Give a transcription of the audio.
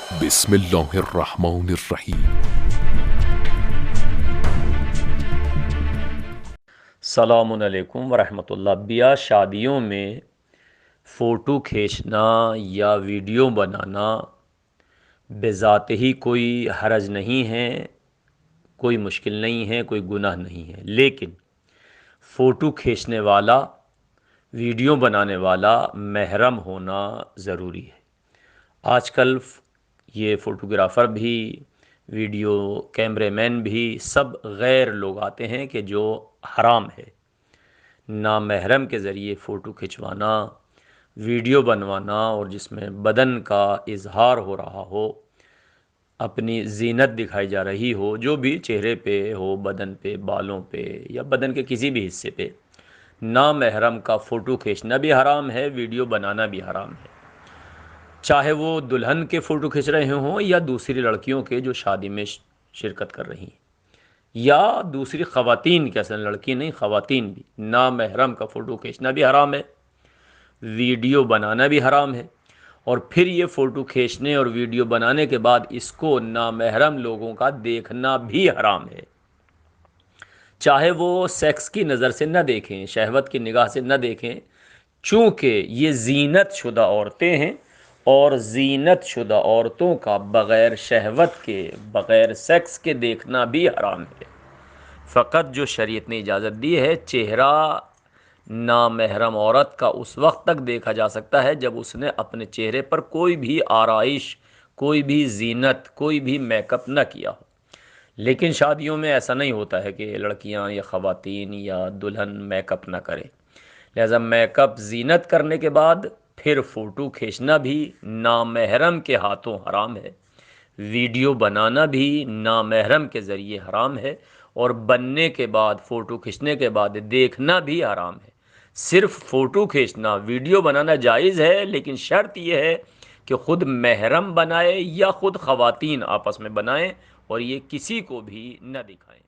بسم اللہ الرحمن الرحیم۔ السلام علیکم ورحمۃ اللہ۔ بیاہ شادیوں میں فوٹو کھینچنا یا ویڈیو بنانا بذات ہی کوئی حرج نہیں ہے، کوئی مشکل نہیں ہے، کوئی گناہ نہیں ہے، لیکن فوٹو کھینچنے والا، ویڈیو بنانے والا محرم ہونا ضروری ہے۔ آج کل یہ فوٹوگرافر بھی، ویڈیو کیمرے مین بھی، سب غیر لوگ آتے ہیں کہ جو حرام ہے۔ نامحرم کے ذریعے فوٹو کھنچوانا، ویڈیو بنوانا، اور جس میں بدن کا اظہار ہو رہا ہو، اپنی زینت دکھائی جا رہی ہو، جو بھی چہرے پہ ہو، بدن پہ، بالوں پہ، یا بدن کے کسی بھی حصے پہ، نامحرم کا فوٹو کھینچنا بھی حرام ہے، ویڈیو بنانا بھی حرام ہے۔ چاہے وہ دلہن کے فوٹو کھنچ رہے ہوں یا دوسری لڑکیوں کے جو شادی میں شرکت کر رہی ہیں، یا دوسری خواتین کے، اصل لڑکی نہیں، خواتین بھی، نامحرم کا فوٹو کھینچنا بھی حرام ہے، ویڈیو بنانا بھی حرام ہے، اور پھر یہ فوٹو کھینچنے اور ویڈیو بنانے کے بعد اس کو نامحرم لوگوں کا دیکھنا بھی حرام ہے۔ چاہے وہ سیکس کی نظر سے نہ دیکھیں، شہوت کی نگاہ سے نہ دیکھیں، چونکہ یہ زینت شدہ عورتیں ہیں، اور زینت شدہ عورتوں کا بغیر شہوت کے، بغیر سیکس کے دیکھنا بھی حرام ہے۔ فقط جو شریعت نے اجازت دی ہے، چہرہ نامحرم عورت کا اس وقت تک دیکھا جا سکتا ہے جب اس نے اپنے چہرے پر کوئی بھی آرائش، کوئی بھی زینت، کوئی بھی میک اپ نہ کیا ہو۔ لیکن شادیوں میں ایسا نہیں ہوتا ہے کہ لڑکیاں یا خواتین یا دلہن میک اپ نہ کرے، لہذا میک اپ زینت کرنے کے بعد پھر فوٹو کھینچنا بھی نامحرم کے ہاتھوں حرام ہے، ویڈیو بنانا بھی نامحرم کے ذریعے حرام ہے، اور بننے کے بعد، فوٹو کھینچنے کے بعد دیکھنا بھی حرام ہے۔ صرف فوٹو کھینچنا، ویڈیو بنانا جائز ہے، لیکن شرط یہ ہے کہ خود محرم بنائے یا خود خواتین آپس میں بنائیں، اور یہ کسی کو بھی نہ دکھائیں۔